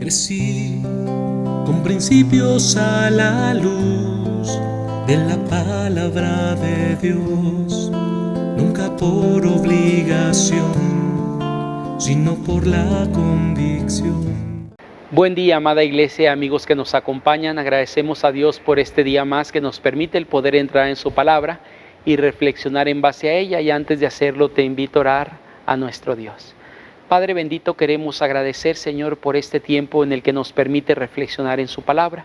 Crecí con principios a la luz de la palabra de Dios, nunca por obligación, sino por la convicción. Buen día, amada iglesia, amigos que nos acompañan. Agradecemos a Dios por este día más que nos permite el poder entrar en su palabra y reflexionar en base a ella. Y antes de hacerlo, te invito a orar a nuestro Dios. Padre bendito, queremos agradecer, Señor, por este tiempo en el que nos permite reflexionar en su palabra.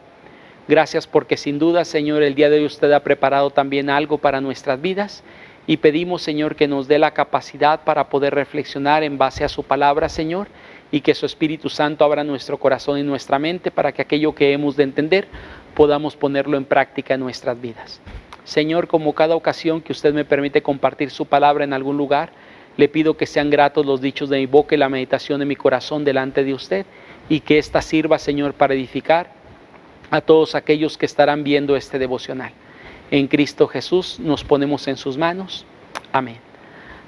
Gracias porque sin duda, Señor, el día de hoy usted ha preparado también algo para nuestras vidas. Y pedimos, Señor, que nos dé la capacidad para poder reflexionar en base a su palabra, Señor, y que su Espíritu Santo abra nuestro corazón y nuestra mente para que aquello que hemos de entender podamos ponerlo en práctica en nuestras vidas. Señor, como cada ocasión que usted me permite compartir su palabra en algún lugar, le pido que sean gratos los dichos de mi boca y la meditación de mi corazón delante de usted, y que ésta sirva, Señor, para edificar a todos aquellos que estarán viendo este devocional. En Cristo Jesús nos ponemos en sus manos. Amén.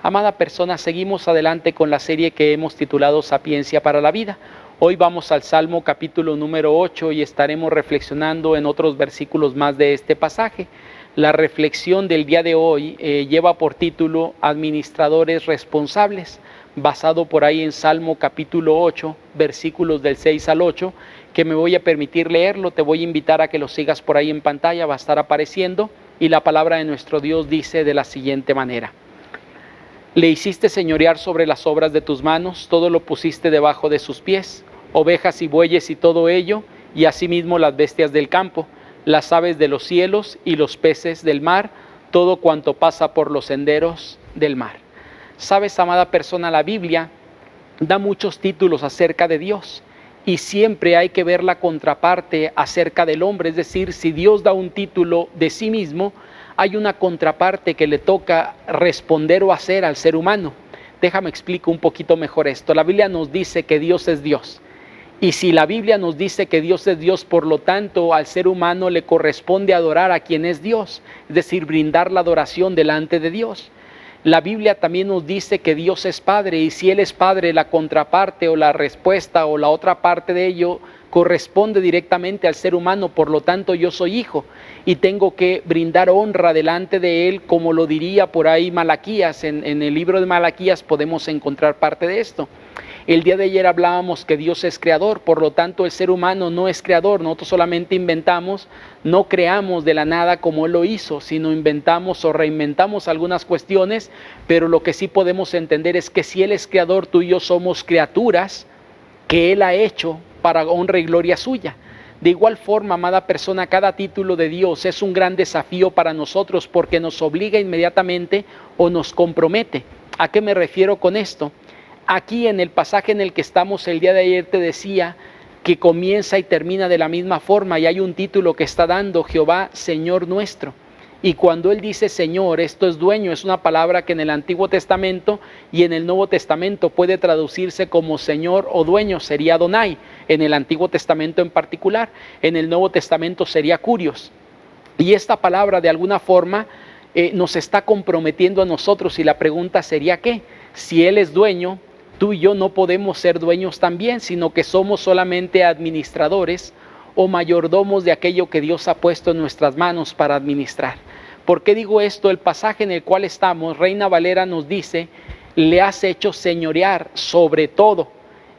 Amada persona, seguimos adelante con la serie que hemos titulado Sapiencia para la Vida. Hoy vamos al Salmo capítulo número 8 y estaremos reflexionando en otros versículos más de este pasaje. La reflexión del día de hoy lleva por título Administradores Responsables, basado por ahí en Salmo capítulo 8, versículos del 6 al 8, que me voy a permitir leerlo. Te voy a invitar a que lo sigas por ahí en pantalla, va a estar apareciendo, y la palabra de nuestro Dios dice de la siguiente manera: Le hiciste señorear sobre las obras de tus manos, todo lo pusiste debajo de sus pies, ovejas y bueyes y todo ello, y asimismo las bestias del campo, las aves de los cielos y los peces del mar, todo cuanto pasa por los senderos del mar. Sabes, amada persona, la Biblia da muchos títulos acerca de Dios, y siempre hay que ver la contraparte acerca del hombre. Es decir, si Dios da un título de sí mismo, hay una contraparte que le toca responder o hacer al ser humano. Déjame explicar un poquito mejor esto. La Biblia nos dice que Dios es Dios. Y si la Biblia nos dice que Dios es Dios, por lo tanto, al ser humano le corresponde adorar a quien es Dios, es decir, brindar la adoración delante de Dios. La Biblia también nos dice que Dios es Padre, y si Él es Padre, la contraparte o la respuesta o la otra parte de ello corresponde directamente al ser humano. Por lo tanto, yo soy hijo y tengo que brindar honra delante de Él, como lo diría por ahí Malaquías. En el libro de Malaquías podemos encontrar parte de esto. El día de ayer hablábamos que Dios es creador, por lo tanto el ser humano no es creador. Nosotros solamente inventamos, no creamos de la nada como Él lo hizo, sino inventamos o reinventamos algunas cuestiones, pero lo que sí podemos entender es que si Él es creador, tú y yo somos criaturas que Él ha hecho para honra y gloria suya. De igual forma, amada persona, cada título de Dios es un gran desafío para nosotros porque nos obliga inmediatamente o nos compromete. ¿A qué me refiero con esto? Aquí en el pasaje en el que estamos el día de ayer te decía que comienza y termina de la misma forma, y hay un título que está dando: Jehová, Señor nuestro. Y cuando Él dice Señor, esto es dueño, es una palabra que en el Antiguo Testamento y en el Nuevo Testamento puede traducirse como Señor o dueño, sería Adonai, en el Antiguo Testamento en particular. En el Nuevo Testamento sería Curios. Y esta palabra de alguna forma nos está comprometiendo a nosotros, y la pregunta sería ¿qué? Si Él es dueño, tú y yo no podemos ser dueños también, sino que somos solamente administradores o mayordomos de aquello que Dios ha puesto en nuestras manos para administrar. ¿Por qué digo esto? El pasaje en el cual estamos, Reina Valera nos dice: le has hecho señorear sobre todo.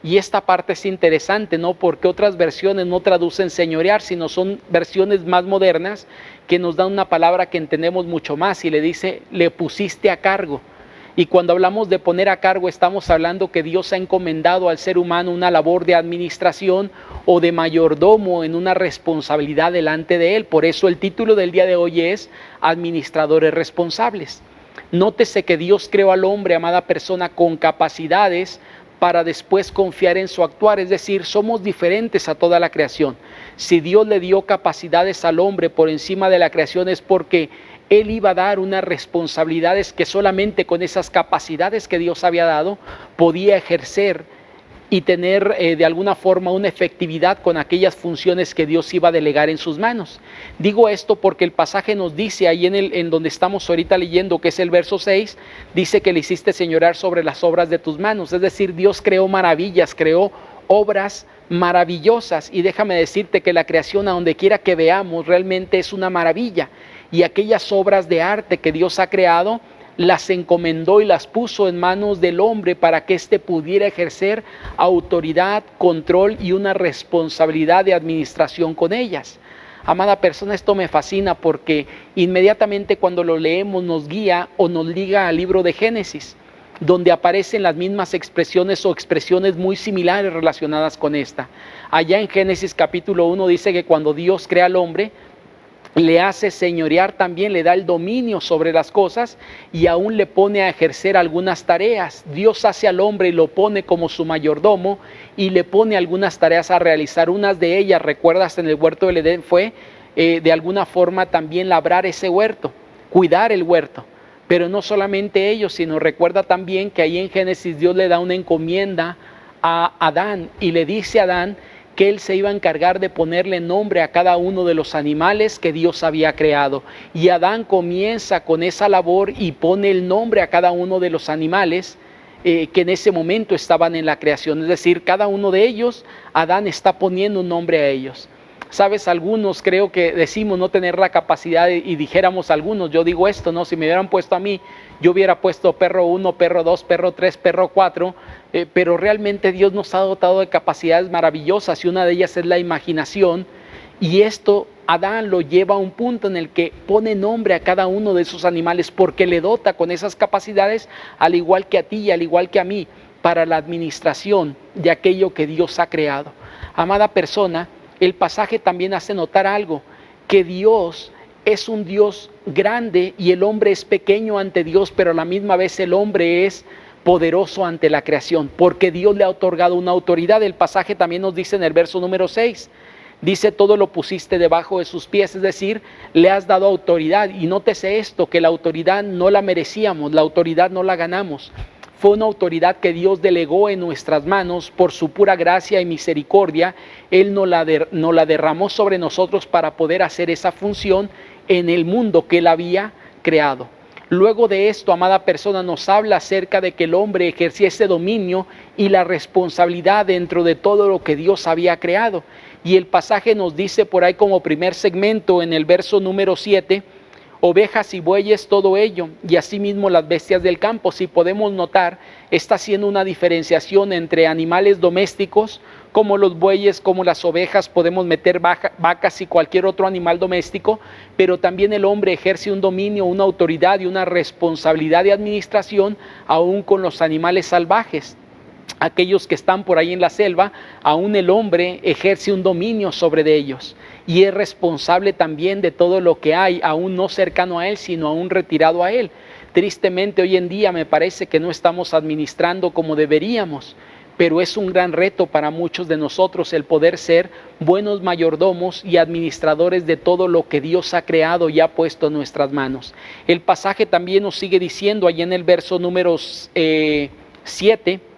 Y esta parte es interesante, ¿no? Porque otras versiones no traducen señorear, sino son versiones más modernas que nos dan una palabra que entendemos mucho más, y le dice: le pusiste a cargo. Y cuando hablamos de poner a cargo, estamos hablando que Dios ha encomendado al ser humano una labor de administración o de mayordomo en una responsabilidad delante de Él. Por eso el título del día de hoy es Administradores Responsables. Nótese que Dios creó al hombre, amada persona, con capacidades para después confiar en su actuar. Es decir, somos diferentes a toda la creación. Si Dios le dio capacidades al hombre por encima de la creación, es porque Él iba a dar unas responsabilidades que solamente con esas capacidades que Dios había dado podía ejercer y tener de alguna forma una efectividad con aquellas funciones que Dios iba a delegar en sus manos. Digo esto porque el pasaje nos dice ahí en donde estamos ahorita leyendo, que es el verso 6, dice que le hiciste señorear sobre las obras de tus manos. Es decir, Dios creó maravillas, creó obras maravillosas. Y déjame decirte que la creación, a donde quiera que veamos, realmente es una maravilla. Y aquellas obras de arte que Dios ha creado, las encomendó y las puso en manos del hombre para que éste pudiera ejercer autoridad, control y una responsabilidad de administración con ellas. Amada persona, esto me fascina porque inmediatamente cuando lo leemos nos guía o nos liga al libro de Génesis, donde aparecen las mismas expresiones o expresiones muy similares relacionadas con esta. Allá en Génesis capítulo 1 dice que cuando Dios crea al hombre, le hace señorear también, le da el dominio sobre las cosas y aún le pone a ejercer algunas tareas. Dios hace al hombre y lo pone como su mayordomo y le pone algunas tareas a realizar. Unas de ellas, recuerdas, en el huerto del Edén fue de alguna forma también labrar ese huerto, cuidar el huerto. Pero no solamente ello, sino recuerda también que ahí en Génesis Dios le da una encomienda a Adán y le dice a Adán que él se iba a encargar de ponerle nombre a cada uno de los animales que Dios había creado. Y Adán comienza con esa labor y pone el nombre a cada uno de los animales que en ese momento estaban en la creación. Es decir, cada uno de ellos, Adán está poniendo un nombre a ellos. Sabes, algunos creo que decimos no tener la capacidad y dijéramos algunos, yo digo esto, ¿no? Si me hubieran puesto a mí, yo hubiera puesto perro 1, perro 2, perro 3, perro 4, pero realmente Dios nos ha dotado de capacidades maravillosas y una de ellas es la imaginación, y esto Adán lo lleva a un punto en el que pone nombre a cada uno de esos animales porque le dota con esas capacidades, al igual que a ti y al igual que a mí, para la administración de aquello que Dios ha creado. Amada persona, el pasaje también hace notar algo, que Dios es un Dios grande y el hombre es pequeño ante Dios, pero a la misma vez el hombre es poderoso ante la creación, porque Dios le ha otorgado una autoridad. El pasaje también nos dice en el verso número 6, dice, todo lo pusiste debajo de sus pies, es decir, le has dado autoridad. Y nótese esto, que la autoridad no la merecíamos, la autoridad no la ganamos. Fue una autoridad que Dios delegó en nuestras manos por su pura gracia y misericordia. Él nos la derramó sobre nosotros para poder hacer esa función en el mundo que Él había creado. Luego de esto, amada persona, nos habla acerca de que el hombre ejercía ese dominio y la responsabilidad dentro de todo lo que Dios había creado. Y el pasaje nos dice por ahí como primer segmento en el verso número 7, ovejas y bueyes, todo ello, y asimismo las bestias del campo. Si podemos notar, está haciendo una diferenciación entre animales domésticos, como los bueyes, como las ovejas, podemos meter vacas y cualquier otro animal doméstico, pero también el hombre ejerce un dominio, una autoridad y una responsabilidad de administración, aún con los animales salvajes. Aquellos que están por ahí en la selva, aún el hombre ejerce un dominio sobre de ellos y es responsable también de todo lo que hay, aún no cercano a él, sino aún retirado a él. Tristemente hoy en día me parece que no estamos administrando como deberíamos, pero es un gran reto para muchos de nosotros el poder ser buenos mayordomos y administradores de todo lo que Dios ha creado y ha puesto en nuestras manos. El pasaje también nos sigue diciendo allí en el verso número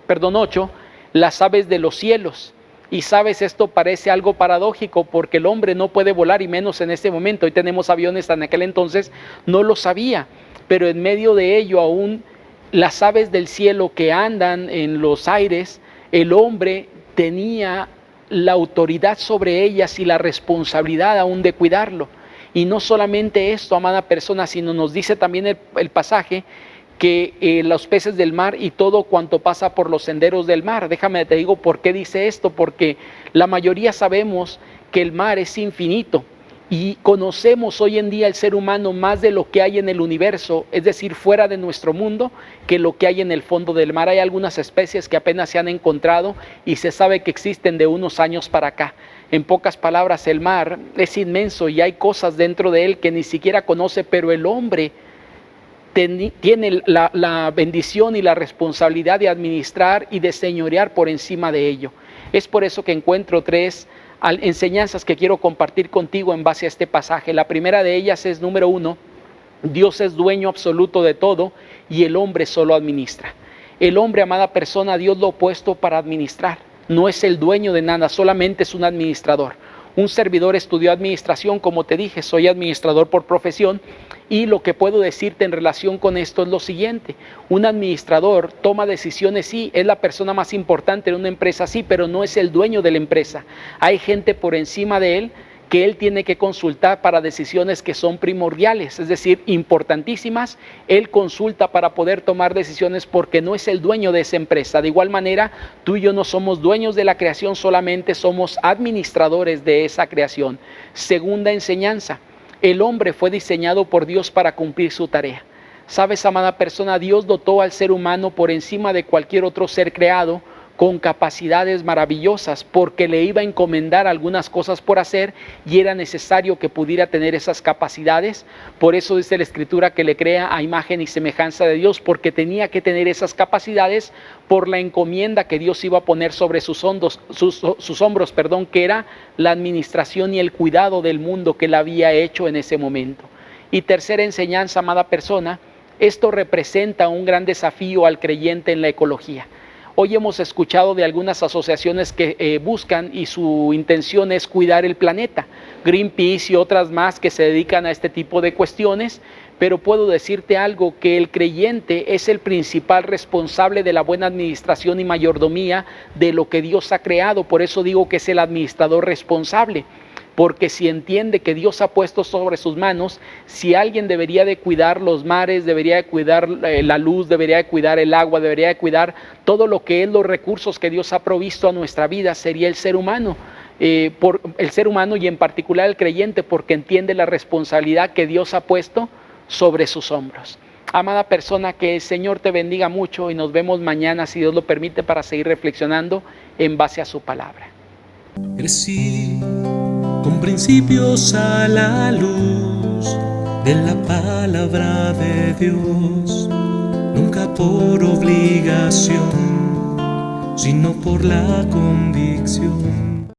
8, las aves de los cielos. Y sabes, esto parece algo paradójico porque el hombre no puede volar y menos en este momento. Hoy tenemos aviones, en aquel entonces no lo sabía, pero en medio de ello aún las aves del cielo que andan en los aires, el hombre tenía la autoridad sobre ellas y la responsabilidad aún de cuidarlo. Y no solamente esto, amada persona, sino nos dice también el pasaje que los peces del mar y todo cuanto pasa por los senderos del mar. Déjame te digo por qué dice esto, porque la mayoría sabemos que el mar es infinito y conocemos hoy en día el ser humano más de lo que hay en el universo, es decir, fuera de nuestro mundo, que lo que hay en el fondo del mar. Hay algunas especies que apenas se han encontrado y se sabe que existen de unos años para acá. En pocas palabras, el mar es inmenso y hay cosas dentro de él que ni siquiera conoce, pero el hombre tiene la bendición y la responsabilidad de administrar y de señorear por encima de ello. Es por eso que encuentro tres enseñanzas que quiero compartir contigo en base a este pasaje. La primera de ellas es, número 1, Dios es dueño absoluto de todo y el hombre solo administra. El hombre, amada persona, Dios lo ha puesto para administrar. No es el dueño de nada, solamente es un administrador. Un servidor estudió administración, como te dije, soy administrador por profesión, Y lo que puedo decirte en relación con esto es lo siguiente: un administrador toma decisiones, sí, es la persona más importante en una empresa, sí, pero no es el dueño de la empresa. Hay gente por encima de él que él tiene que consultar para decisiones que son primordiales, es decir, importantísimas. Él consulta para poder tomar decisiones porque no es el dueño de esa empresa. De igual manera, tú y yo no somos dueños de la creación, solamente somos administradores de esa creación. Segunda enseñanza: el hombre fue diseñado por Dios para cumplir su tarea. Sabes, amada persona, Dios dotó al ser humano por encima de cualquier otro ser creado con capacidades maravillosas, porque le iba a encomendar algunas cosas por hacer y era necesario que pudiera tener esas capacidades. Por eso dice la Escritura que le crea a imagen y semejanza de Dios, porque tenía que tener esas capacidades por la encomienda que Dios iba a poner sobre sus hombros, que era la administración y el cuidado del mundo que él había hecho en ese momento. Y tercera enseñanza, amada persona: esto representa un gran desafío al creyente en la ecología. Hoy hemos escuchado de algunas asociaciones que buscan y su intención es cuidar el planeta, Greenpeace y otras más que se dedican a este tipo de cuestiones, pero puedo decirte algo, que el creyente es el principal responsable de la buena administración y mayordomía de lo que Dios ha creado. Por eso digo que es el administrador responsable. Porque si entiende que Dios ha puesto sobre sus manos, si alguien debería de cuidar los mares, debería de cuidar la luz, debería de cuidar el agua, debería de cuidar todo lo que es los recursos que Dios ha provisto a nuestra vida, sería el ser humano. El ser humano y en particular el creyente, porque entiende la responsabilidad que Dios ha puesto sobre sus hombros. Amada persona, que el Señor te bendiga mucho y nos vemos mañana, si Dios lo permite, para seguir reflexionando en base a su palabra. Crecí con principios a la luz de la palabra de Dios, nunca por obligación, sino por la convicción